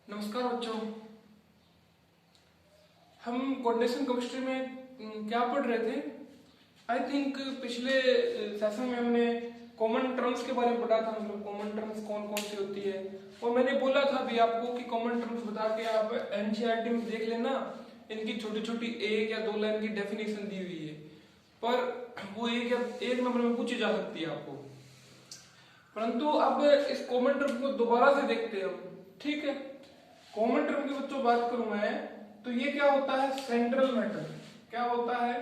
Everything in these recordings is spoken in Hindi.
नमस्कार बच्चों। हम कोऑर्डिनेशन केमिस्ट्री में क्या पढ़ रहे थे? आई थिंक पिछले सेशन में हमने कॉमन टर्म्स के बारे में पढ़ा था। मतलब कॉमन टर्म्स कौन कौन सी होती है, और मैंने बोला था भी आपको कि कॉमन टर्म्स बता के आप एनसीईआरटी में देख लेना, इनकी छोटी छोटी एक या दो लाइन की डेफिनेशन दी हुई है, पर वो एक नंबर में पूछी जा सकती है आपको। परंतु अब इस कॉमन टर्म को दोबारा से देखते हैं हम, ठीक है। कॉमन टर्म की बच्चों बात करूं मैं, तो ये क्या होता है? Central metal. क्या होता है?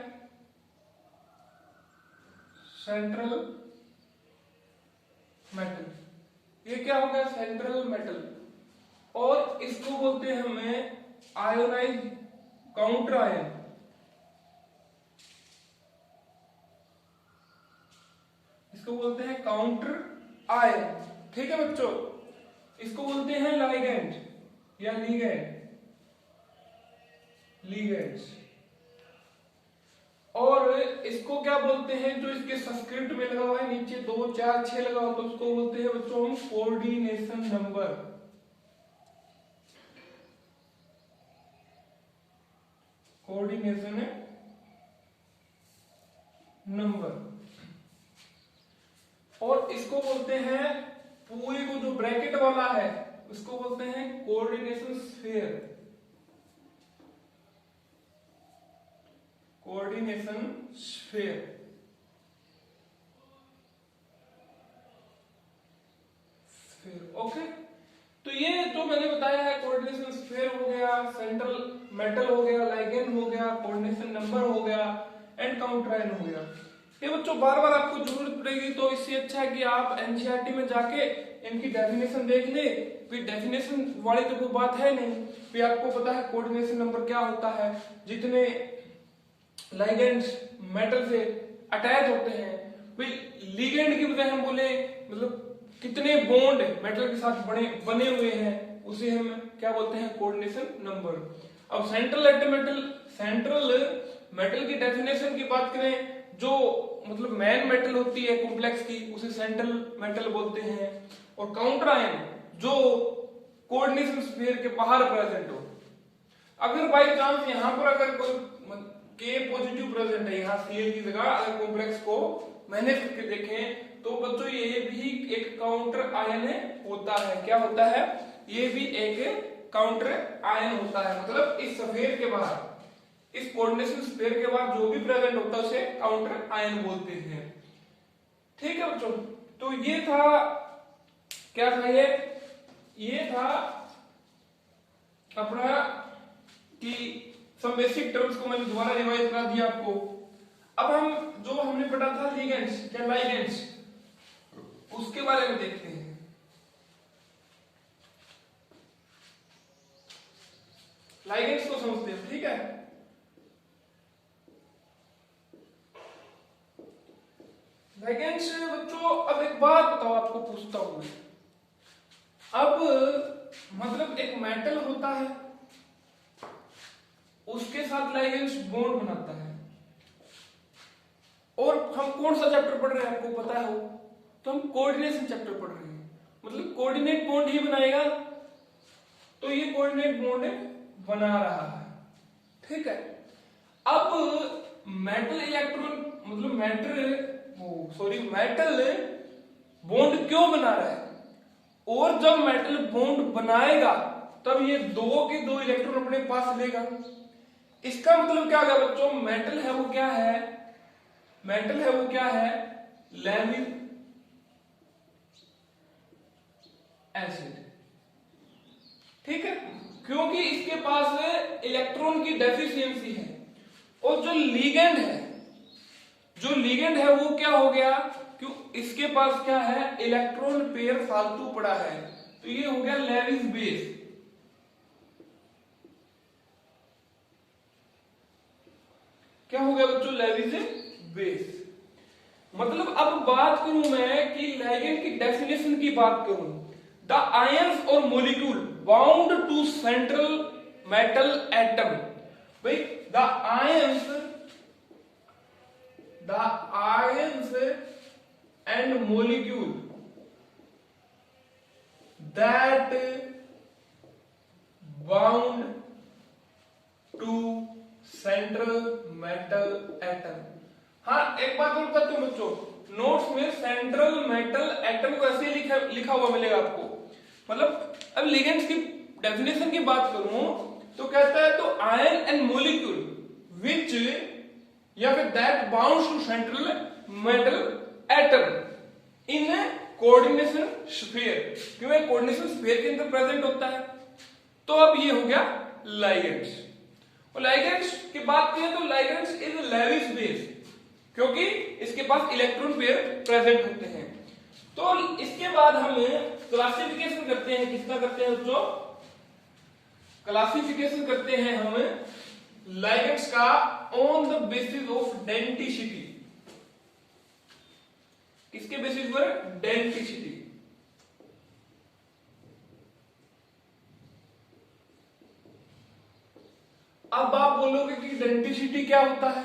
Central metal. ये क्या हो गया? Central metal. और इसको बोलते हैं हमें आयोनाइज काउंटर आयन। इसको बोलते हैं काउंटर आयन, ठीक है बच्चों। इसको बोलते हैं लाइगैंड या लिगैंड, लिगैंड्स। और इसको क्या बोलते हैं? जो इसके सब्सक्रिप्ट में लगा हुआ है नीचे 2 4 6 लगा हुआ, तो उसको बोलते हैं बच्चों हम कोऑर्डिनेशन नंबर। Coordination number. और इसको बोलते हैं पूरे को जो ब्रैकेट वाला है उसको बोलते हैं coordination sphere. Coordination sphere. Okay, तो ये जो मैंने बताया है, कोऑर्डिनेशन स्फीयर हो गया, सेंट्रल मेटल हो गया, लाइगैंड हो गया, कोऑर्डिनेशन नंबर हो गया, एंड काउंटर आयन हो गया। ये बच्चों बार बार आपको जरूरत पड़ेगी, तो इससे अच्छा है कि आप एनसीईआरटी में जाके इनकी डेफिनेशन देख ले। फिर डेफिनेशन वाली तो कोई बात है नहीं, फिर आपको पता है कोऑर्डिनेशन नंबर क्या होता है। जितने लाइगैंड्स मेटल से अटैच होते हैं, फिर लिगैंड की बजाय हम बोले मतलब कितने बॉन्ड मेटल के साथ बने हुए हैं, उसे हम क्या बोलते हैं? Coordination number. अब सेंट्रल मेटल की डेफिनेशन की बात करें, जो मतलब मेन मेटल होती है कॉम्प्लेक्स की, उसे सेंट्रल मेटल बोलते हैं। और काउंटर आयन जो कोऑर्डिनेशन स्फीयर के बाहर प्रेजेंट हो। अगर बाई चांस यहां पर अगर कोई के पॉजिटिव प्रेजेंट है, यहाँ Cl की जगह अगर कॉम्प्लेक्स को मैनेज करके देखें, तो बच्चों ये भी एक काउंटर आयन होता है। क्या होता है? ये भी एक काउंटर आयन होता है। मतलब इस स्फीयर के बाहर, इस कोऑर्डिनेशन स्फीयर के बाहर जो भी प्रेजेंट होता है उसे काउंटर आयन बोलते हैं, ठीक है बच्चों। तो ये था, क्या था ये था अपना कि सब बेसिक टर्म्स को मैंने दोबारा रिवाइज करा दिया आपको। अब हम जो हमने पढ़ा था लिगेंड्स या लाइगेंड्स, उसके बारे में देखते हैं। लाइगेंड्स को समझते हैं, ठीक है। लाइगेंड्स बच्चों, अब एक बात बताओ, आपको पूछता हूं मैं। अब मतलब एक मेटल होता है, उसके साथ लाइगेंड्स बॉन्ड बनाता है, और हम कौन सा चैप्टर पढ़ रहे हैं आपको पता हो? तो हम कोऑर्डिनेशन चैप्टर पढ़ रहे हैं। मतलब कोऑर्डिनेट बॉन्ड ही बनाएगा, तो ये कोऑर्डिनेट बॉन्ड बना रहा है, ठीक है। अब मेटल इलेक्ट्रॉन मतलब मेटल बॉन्ड क्यों बना रहा है? और जब मेटल बॉन्ड बनाएगा तब ये दो के दो इलेक्ट्रॉन अपने पास लेगा। इसका मतलब क्या होगा बच्चों? मेटल है वो क्या है? मेटल है वो क्या है? लेविस एसिड, ठीक है। क्योंकि इसके पास इलेक्ट्रॉन की डेफिशिएंसी है। और जो लिगेंड है वो क्या हो गया? क्यों इसके पास क्या है? इलेक्ट्रॉन पेयर फालतू पड़ा है, तो ये हो गया लेविस बेस। क्या हो गया बच्चों? Lewis base. मतलब अब बात करूं मैं कि लाइगेंड की डेफिनेशन की बात करूं, द आयंस और molecule bound to central metal atom. भाई the ions and molecule that bound to central metal atom. हाँ, एक बात और बताता हूं बच्चों, नोट्स में सेंट्रल मेटल एटम को ऐसे लिखा हुआ मिलेगा आपको। मतलब अब लिगेंड्स की डेफिनेशन की बात करूं तो कहता है तो आयन एंड मॉलिक्यूल विच या फिर that bounds to central metal atom in coordination sphere. क्यों? कोऑर्डिनेशन स्फीयर के अंदर प्रेजेंट होता है। तो अब ये हो गया लाइगेंड्स। और लाइगेंड्स की बात करें तो लाइगेंड्स इज लेविस बेस, क्योंकि इसके पास इलेक्ट्रॉन पेयर प्रेजेंट होते हैं। तो इसके बाद हम क्लासिफिकेशन करते हैं। किसका करते हैं बच्चों? क्लासिफिकेशन करते हैं हम लाइगेंड्स का on the basis of denticity. किसके बेसिस पर? डेंटिसिटी। अब आप बोलोगे कि डेंटिसिटी क्या होता है?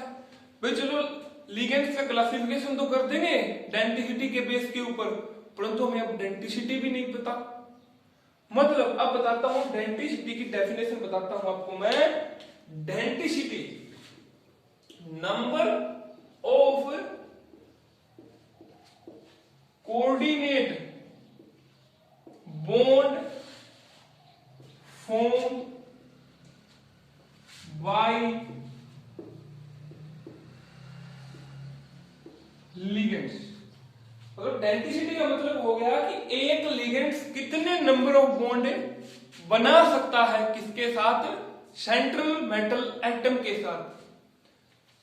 भाई चलो लिगेंड्स का क्लासिफिकेशन तो कर देंगे डेंटिसिटी के बेस के ऊपर, परंतु हमें अब डेंटिसिटी भी नहीं पता। मतलब अब बताता हूं डेंटिसिटी की डेफिनेशन बताता हूं आपको मैं। Denticity number of coordinate bond form by ligands. मतलब डेंटिसिटी का मतलब हो गया कि एक लिगेंड्स कितने नंबर ऑफ बॉन्ड बना सकता है किसके साथ? सेंट्रल मेटल एटम के साथ।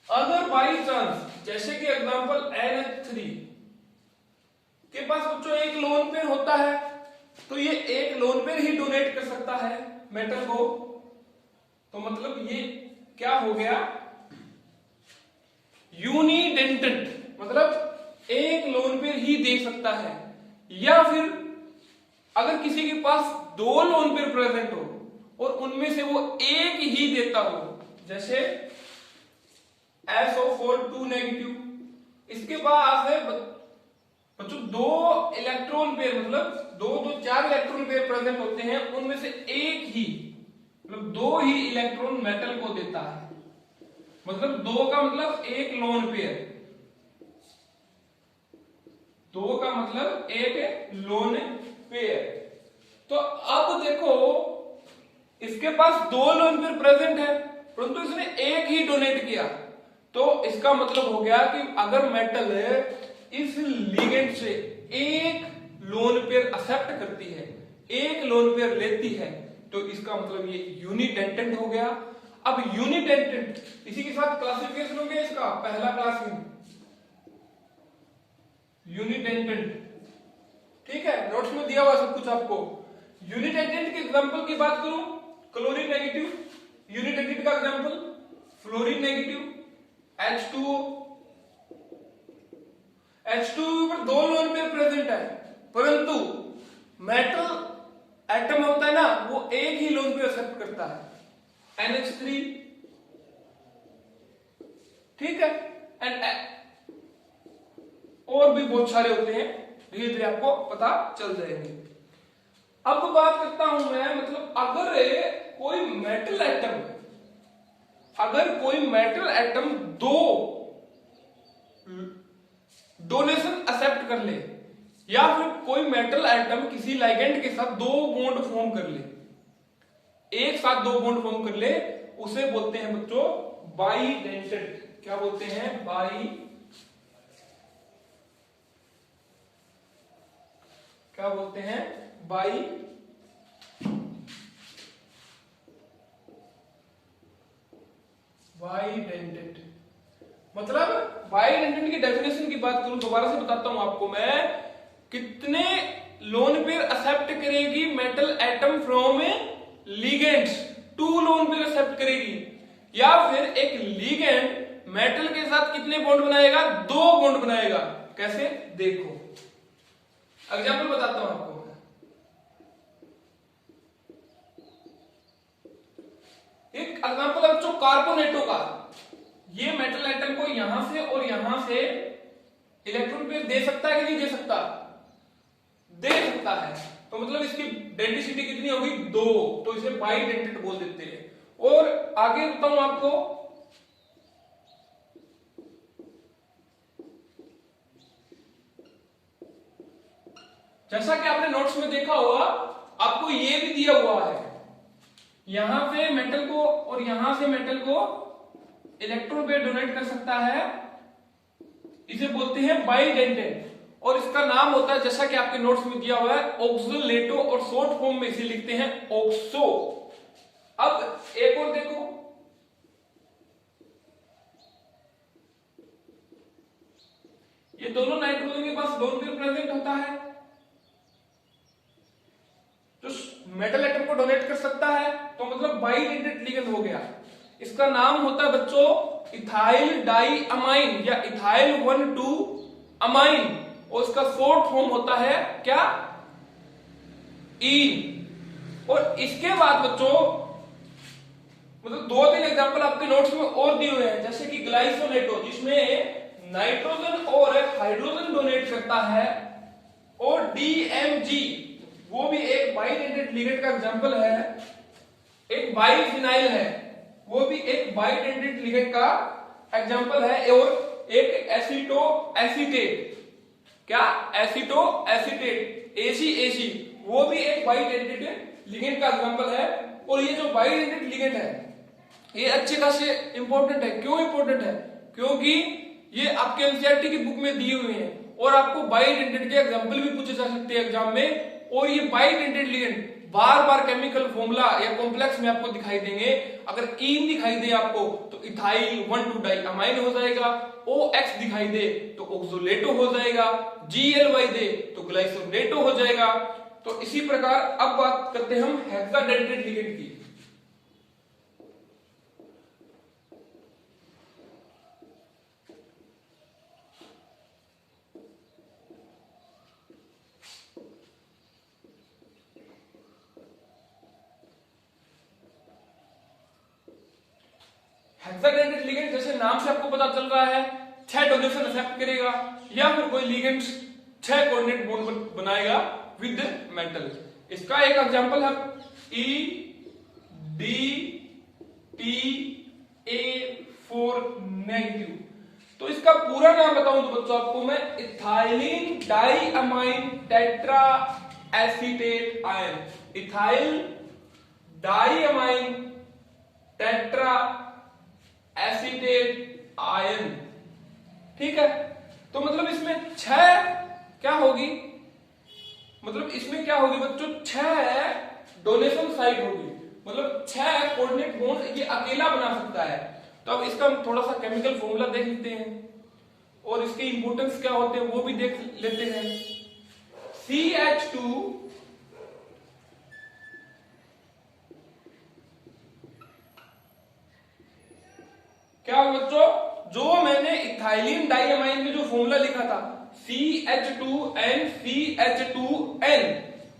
अगर बाई चांस जैसे कि एग्जांपल NH3 के पास बच्चों एक लोन पेयर होता है, तो ये एक लोन पेयर ही डोनेट कर सकता है मेटल को। तो मतलब ये क्या हो गया? यूनिडेंटेंट, मतलब एक लोन पेयर ही दे सकता है। या फिर अगर किसी के पास दो लोन पेयर प्रेजेंट हो और उनमें से वो एक ही देता हो, जैसे SO4 2 नेगेटिव, इसके पास है बच्चों दो इलेक्ट्रॉन पेयर, मतलब दो चार इलेक्ट्रॉन पेयर प्रेजेंट होते हैं, उनमें से एक ही मतलब दो ही इलेक्ट्रॉन मेटल को देता है। मतलब दो का मतलब एक लोन पेयर, दो का मतलब एक लोन पेयर। तो अब देखो इसके पास दो लोन पेयर प्रेजेंट है, परंतु इसने एक ही डोनेट किया। तो इसका मतलब हो गया कि अगर मेटल इस लिगेंड से एक लोन पेयर एक्सेप्ट करती है, एक लोन पेयर लेती है, तो इसका मतलब ये यूनिडेंटेंट हो गया। अब यूनिडेंटेंट इसी के साथ क्लासिफिकेशन हो गया इसका पहला क्लास यूनिडेंटेंट। ठीक है, नोट्स में दिया हुआ सब कुछ आपको। यूनिडेंटेंट के एग्जांपल की बात करूं, क्लोरीन नेगेटिव। यूनिडेंटेंट का example fluorine negative, H2O। H2O पर दो लोन पेयर प्रेजेंट है, परंतु मेटल एटम होता है ना, वो एक ही लोन पेयर एक्सेप्ट करता है, NH3। ठीक है, एंड और भी बहुत सारे होते हैं, धीरे धीरे आपको पता चल जाएंगे। अब बात करता हूं मैं, मतलब अगर कोई मेटल एटम दो डोनेशन एक्सेप्ट कर ले, या फिर कोई मेटल एटम किसी लाइगेंड के साथ दो बॉन्ड फॉर्म कर ले, एक साथ दो बॉन्ड फॉर्म कर ले, उसे बोलते हैं बच्चों बाइडेंटेंट। क्या बोलते हैं? क्या बोलते हैं? बाइडेंटेंट। मतलब बाइडेंटेंट की डेफिनेशन की बात करूं, दोबारा से बताता हूं आपको मैं, कितने लोन पेयर एक्सेप्ट करेगी metal atom from ligands? 2 lone pair accept करेगी। या फिर एक लिगेंड मेटल के साथ कितने बॉन्ड बनाएगा? 2 बॉन्ड बनाएगा। कैसे? देखो एग्जांपल बताता हूं आपको। एक एग्जांपल है बच्चों कार्बोनेटो का। ये मेटल एटम को यहां से और यहां से इलेक्ट्रॉन पेयर दे सकता है कि नहीं दे सकता? दे सकता है। तो मतलब इसकी डेंटिसिटी कितनी होगी 2, तो इसे बाइडेंटेट बोल देते हैं। और आगे बताऊं आपको, जैसा कि आपने नोट्स में देखा होगा, आपको ये भी दिया हुआ है, यहां से मेटल को और यहां से मेटल को इलेक्ट्रोड पे डोनेट कर सकता है, इसे बोलते हैं बाइडेंटेट। और इसका नाम होता है, जैसा कि आपके नोट्स में दिया हुआ है, ऑक्सोलेटो, और शॉर्ट फॉर्म में इसे लिखते हैं ऑक्सो। अब एक और देखो, ये दोनों नाइट्रोजन के पास लोन पेयर प्रेजेंट होता है, जो मेटल एटम को डोनेट कर सकता है, तो मतलब बाइडेंटेट लिगेंड हो गया। इसका नाम होता है बच्चों इथाइल डाई अमाइन या इथाइल 1,2 अमाइन, और उसका शॉर्ट फॉर्म होता है क्या, ईन। और इसके बाद बच्चों मतलब 2-3 एग्जांपल आपके नोट्स में और दिए हुए हैं, जैसे कि ग्लाइसोलेटो, जिसमें नाइट्रोजन और हाइड्रोजन डोनेट करता है, और डीएमजी, वो भी एक बाइडेंटेट लिगेंड का एग्जांपल है। एक बाइफिनाइल है, वो भी एक बाइडेंटेट लिगेंड का एग्जांपल है। और एक एसीटो एसीटेट, क्या एसीटो एसीटेट, एसी, वो भी एक बाइडेंटेट लिगेंड का एग्जांपल है। और ये जो बाइडेंटेट लिगेंड है, ये अच्छे खासे इंपॉर्टेंट है। क्यों इंपॉर्टेंट है? क्योंकि ये आपके एनसीईआरटी की बुक में दिए हुए हैं, और आपको बाइडेंटेट के एग्जांपल भी पूछे जा सकते हैं एग्जाम में। और ये बाइडेंटेट लिगेंड बार बार केमिकल फॉर्मूला या कॉम्प्लेक्स में आपको दिखाई देंगे। अगर ईन दिखाई दे आपको तो इथाइल 1,2 डाई अमाइन हो जाएगा, OX दिखाई दे तो ऑक्सोलेटो हो जाएगा, GLY दे तो ग्लाइसोलेटो हो जाएगा। तो इसी प्रकार अब बात करते हैं हम हेक्साडेंटेट लिगेंड की। हेक्साडेंटेट लिगेंड जैसे नाम से आपको पता चल रहा है 6 डोनेशन एक्सेप्ट करेगा, या फिर कोई लिगेंड 6 कोऑर्डिनेट बॉन्ड बनाएगा विद मेटल। इसका एक एग्जांपल है EDTA4 नेगेटिव। तो इसका पूरा नाम बताऊं तो बच्चों आपको मैं, ethylene di amine tetra acetate ion, ethyl di amine tetra acetate ion. ठीक है, तो मतलब इसमें 6 क्या होगी, मतलब इसमें क्या होगी बच्चों, 6 डोनेशन साइट होगी, मतलब 6 कोऑर्डिनेट बॉन्ड ये अकेला बना सकता है। तो अब इसका थोड़ा सा केमिकल फॉर्मूला देख लेते हैं, और इसके इंपॉर्टेंस क्या होते हैं वो भी देख लेते हैं। CH2 क्या बच्चों, जो मैंने इथाइलिन डाइअमाइन में जो फॉर्मूला लिखा था CH2N CH2N,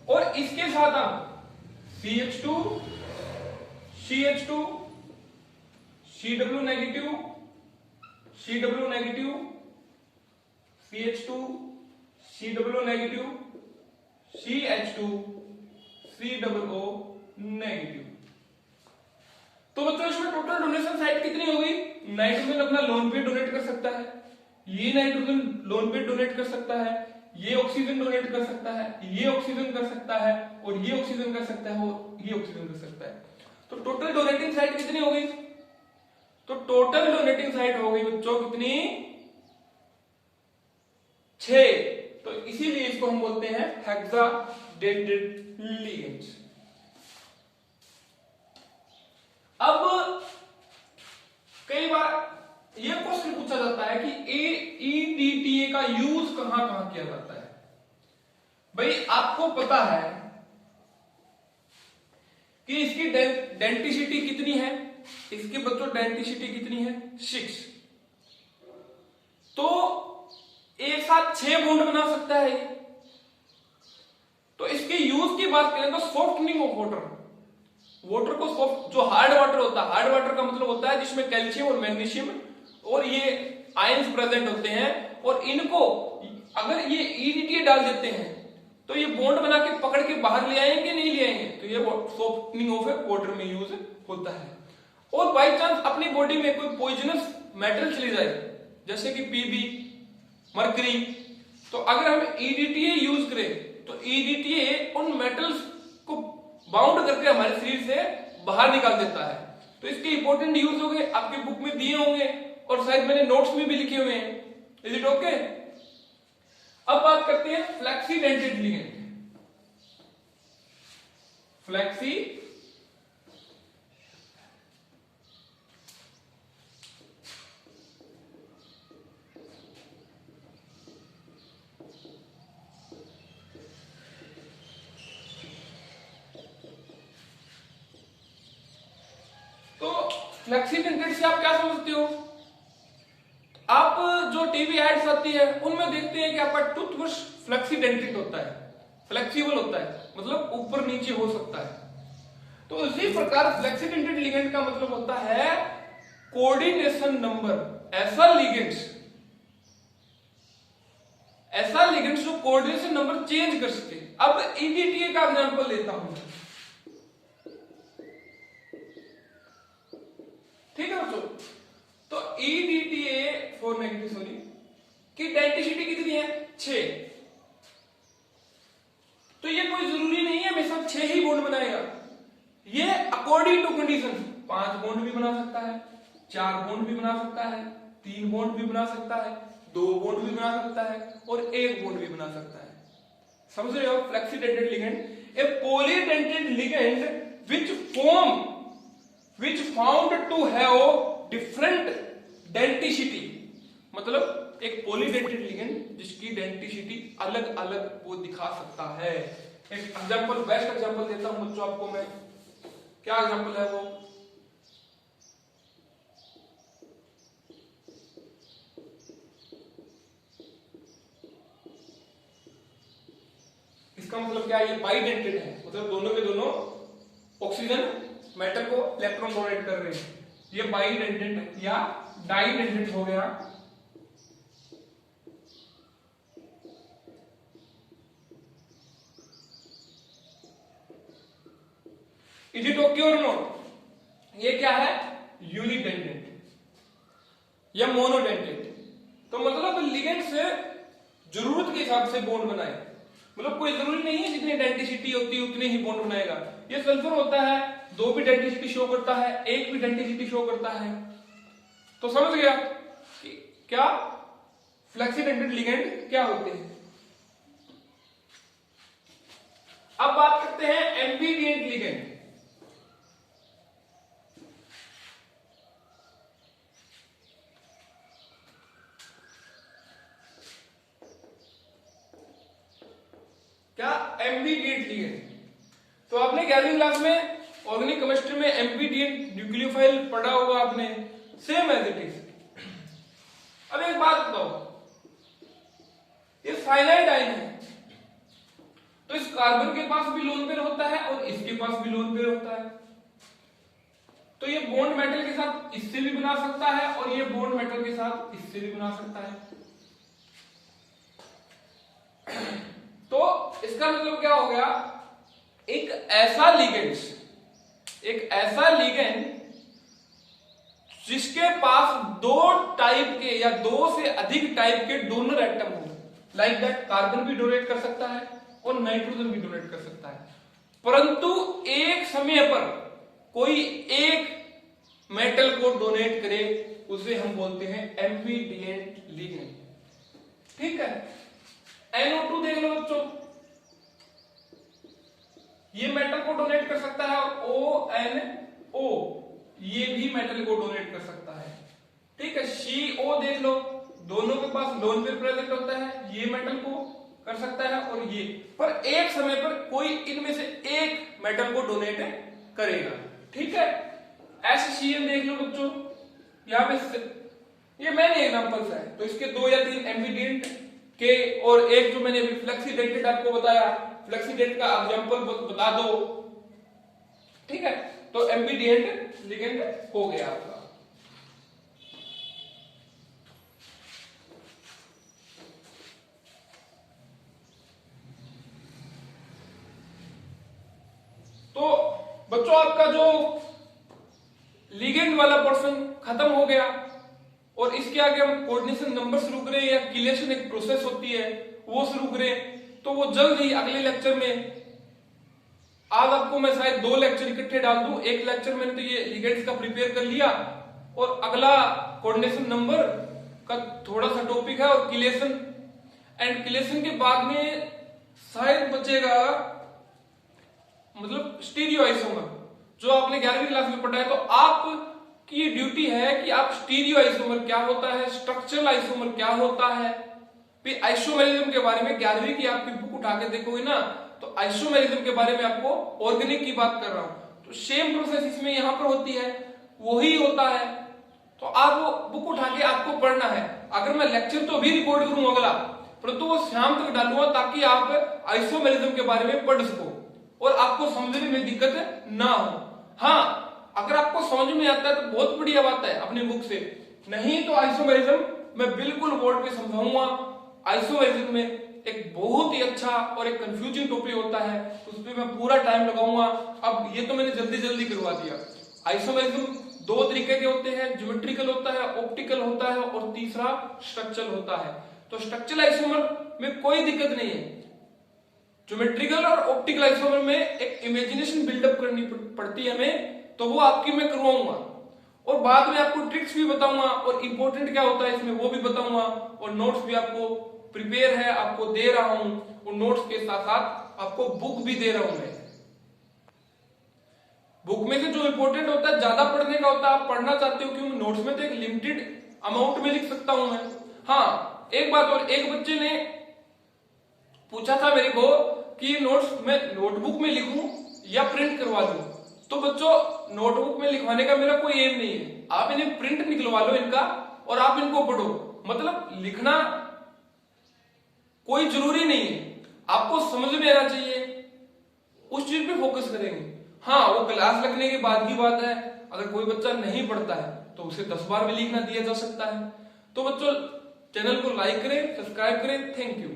और इसके साथ आप CH2 CH2 CW negative CW negative CH2 CW negative CH2 COO negative. तो बच्चों इसमें टोटल डोनेशन साइट कितनी होगी, नाइट्रोजन अपना लोन पेयर डोनेट कर सकता है, ये नाइट्रोजन लोन पेयर डोनेट कर सकता है, ये ऑक्सीजन डोनेट कर सकता है, ये ऑक्सीजन कर सकता है, और ये ऑक्सीजन कर सकता है, और ये ऑक्सीजन कर सकता है। तो टोटल डोनेटिंग साइट कितनी होगी, तो टोटल डोनेटिंग साइट होगी बच्चों कितनी, 6। तो इसीलिए इसको हम बोलते हैं हेक्साडेंटेट लिगेंड। अब कई बार यह क्वेश्चन पूछा जाता है कि EDTA का यूज कहां कहां किया जाता है। भाई आपको पता है कि इसकी डेंटिसिटी कितनी है, इसकी बच्चों डेंटिसिटी कितनी है 6। तो एक साथ 6 बॉन्ड बना सकता है। तो इसके यूज की बात करें तो सॉफ्टनिंग ऑफ वाटर को सॉफ्ट, जो हार्ड वाटर होता है, हार्ड वाटर का मतलब होता है जिसमें कैल्शियम और मैग्नीशियम और ये आयंस प्रेजेंट होते हैं, और इनको अगर ये EDTA डाल देते हैं तो ये बॉन्ड बना के पकड़ के बाहर ले आएंगे नहीं ले आएंगे, तो ये सॉफ्टनिंग ऑफ ए वाटर में यूज होता है। और बाई चांस अपनी बॉडी में कोई पॉइजनस मेटल चली जाए जैसे कि पीबी, मरकरी, तो अगर हम ईडीटीए यूज करें तो ईडीटीए उन मेटल्स को बाउंड करके हमारे शरीर से बाहर निकाल देता है। तो इसके इंपॉर्टेंट यूज हो गए, आपके बुक में दिए होंगे और शायद मैंने नोट्स में भी लिखे हुए हैं। Is it okay? अब बात करते हैं flexidentate ligand. Flexi flexidentate से आप क्या समझते हो? आप जो टीवी एड्स आती है उनमें देखते हैं कि आपका टूथब्रश फ्लेक्सी डेंटेड होता है, फ्लेक्सिबल होता है, मतलब ऊपर नीचे हो सकता है। तो इसी प्रकार फ्लेक्सी डेंटेड लिगेंड का मतलब होता है कोऑर्डिनेशन नंबर। ऐसा लिगेंड्स जो कोऑर्डिनेशन नंबर चेंज कर सके। अब ईडीटीए का एग्जांपल लेता हूं, ठीक है बच्चों। तो ईडीटीए फॉर नेगेटिव सॉरी की डेंटिसिटी कितनी है? 6। तो ये कोई जरूरी नहीं है हमेशा 6 ही बॉन्ड बनाएगा, ये अकॉर्डिंग टू कंडीशन 5 बॉन्ड भी बना सकता है, 4 बॉन्ड भी बना सकता है, 3 बॉन्ड भी बना सकता है, 2 बॉन्ड भी बना सकता है और 1 बॉन्ड भी बना सकता है। समझ रहे हो? Flexidentate ligand a polydentate ligand which found to have different denticity, मतलब एक पॉलीडेंटेड लिगेंड जिसकी डेंटिसिटी अलग अलग वो दिखा सकता है। एक एग्जांपल, बेस्ट एग्जांपल देता हूं बच्चों आपको मैं। क्या एग्जांपल है वो? इसका मतलब क्या है? ये बाइडेंटेड है, मतलब दोनों के दोनों ऑक्सीजन मेटल को इलेक्ट्रॉन डोनेट कर रहे हैं। ये बाइडेंटेड या डाइडेंटेड हो गया। इज इट ओके और नॉट? ये क्या है? यूनिडेंटेड या मोनोडेंटेड। तो मतलब लिगेंड से जरूरत के हिसाब से बॉन्ड बनाए, मतलब कोई जरूरी नहीं है जितनी डेंटिसिटी होती है उतने ही बॉन्ड बनाएगा। ये सल्फर होता है, 2 भी डेंटिसिटी शो करता है, 1 भी डेंटिसिटी शो करता है। तो समझ गया कि क्या फ्लेक्सी डेंटेड लिगेंड क्या होते हैं। अब बात करते हैं एम्बिडिएंट लिगेंड। क्या? एम्बिडिएंट लिगेंड। तो आपने 11वीं क्लास में ऑर्गेनिक केमिस्ट्री में एम्बिडिएंट न्यूक्लियोफाइल पढ़ा होगा आपने, सेम एज इट इज। अब एक बात बताओ, ये साइनाइड आयन है तो इस कार्बन के पास भी लोन पेयर होता है और इसके पास भी लोन पेयर होता है। तो ये बॉन्ड मेटल के साथ इससे भी बना सकता है और ये बॉन्ड मेटल के साथ इससे भी बना सकता है। तो इसका मतलब क्या हो गया? एक ऐसा लिगेंड जिसके पास 2 टाइप के या 2 से अधिक टाइप के डोनर एटम हो, लाइक दैट कार्बन भी डोनेट कर सकता है और नाइट्रोजन भी डोनेट कर सकता है, परंतु एक समय पर कोई एक मेटल को डोनेट करे, उसे हम बोलते हैं एम्बिडिएंट लिगेंड। ठीक है? NO2 देख लो बच्चों, ये मेटल को डोनेट कर सकता है और ONO ये भी मेटल को डोनेट कर सकता है। ठीक है? CO देख लो, दोनों के पास लोन पेयर प्रेजेंट होता है, ये मेटल को कर सकता है और ये, पर एक समय पर कोई इनमें से एक मेटल को डोनेट करेगा। ठीक है? HCl देख लो बच्चों, यहां पे ये मैंने एग्जांपल्स है, तो इसके 2 या 3 एम्बिडिएंट के और एक जो मैंने अभी फ्लेक्सी डेंटेड आपको बताया, फ्लेक्सी डेंटेड का एग्जांपल बता दो। ठीक है? तो एम्बिडिएंट लिगेंड हो गया आपका। बच्चों आपका जो लिगेंड वाला पोर्शन खत्म हो गया और इसके आगे हम कोऑर्डिनेशन नंबर शुरू करें या किलेशन एक प्रोसेस होती है वो शुरू करें, तो वो जल्द ही अगले लेक्चर में, आज आपको मैं शायद 2 लेक्चर इकट्ठे डाल दूं। एक लेक्चर मैंने तो ये लिगेंड्स का प्रिपेयर कर लिया और अगला कोऑर्डिनेशन नंबर का थोड़ा सा टॉपिक है और किलेशन, एंड किलेशन के बाद में शायद बचेगा मतलब स्टीरियो आइसोमर, जो आपने 11वीं क्लास में पढ़ा है। तो आपकी ड्यूटी है कि आप स्टीरियो आइसोमर क्या होता है, स्ट्रक्चरल आइसोमर क्या होता है, फिर आइसोमेरिज्म के बारे में 11वीं की आपकी बुक उठा के देखोगे ना, तो आइसोमेरिज्म के बारे में आपको ऑर्गेनिक की बात कर रहा हूं, तो सेम प्रोसेस इसमें यहां पर होती है, वही होता है। तो आप वो बुक उठा के आपको पढ़ना है। अगर मैं लेक्चर तो भी रिकॉर्ड करूं अगला, परंतु वो शाम तक डालूंगा ताकि आप आइसोमेरिज्म के बारे में पढ़ सको और आपको समझने में दिक्कत ना हो। हाँ, अगर आपको समझ में आता है तो बहुत बढ़िया बात है अपनी बुक से, नहीं तो आइसोमेरिज्म मैं बिल्कुल बोर्ड पे समझाऊंगा। आइसोमेरिज्म में एक बहुत ही अच्छा और एक कंफ्यूजिंग टॉपिक होता है, उस पर मैं पूरा टाइम लगाऊंगा। अब ये तो मैंने जल्दी जल्दी करवा दिया। आइसोमेरिज्म 2 तरीके के होते हैं, ज्योमेट्रिकल होता है, ऑप्टिकल होता है और तीसरा स्ट्रक्चरल होता है। तो स्ट्रक्चरल आइसोमर में कोई दिक्कत नहीं है, ज्योमेट्रिकल और ऑप्टिकल आइसोमर में एक इमेजिनेशन बिल्डअप करनी पड़ती है हमें, तो वो आपकी मैं करवाऊंगा और बाद में आपको ट्रिक्स भी बताऊंगा और इंपॉर्टेंट क्या होता है इसमें वो भी बताऊंगा और नोट्स भी आपको प्रिपेयर है, आपको दे रहा हूं और नोट्स के साथ साथ आपको बुक भी दे रहा हूं मैं। बुक में से जो इंपॉर्टेंट होता है, ज्यादा पढ़ने का होता है, आप पढ़ना चाहते हो क्योंकि नोट्स में तो एक लिमिटेड अमाउंट में लिख सकता हूं मैं। हाँ, एक बात और, एक बच्चे ने पूछा था मेरे को कि नोट्स मैं नोटबुक में लिखूं या प्रिंट करवा लूं। तो बच्चों, नोटबुक में लिखवाने का मेरा कोई एम नहीं है, आप इन्हें प्रिंट निकलवा लो इनका और आप इनको पढ़ो। मतलब लिखना कोई जरूरी नहीं है, आपको समझ में आना चाहिए, उस चीज पे फोकस करेंगे। हाँ, वो क्लास लगने के बाद की बात है, अगर कोई बच्चा नहीं पढ़ता है तो उसे 10 बार भी लिखना दिया जा सकता है। तो बच्चों, चैनल को लाइक करें, सब्सक्राइब करें। Thank you.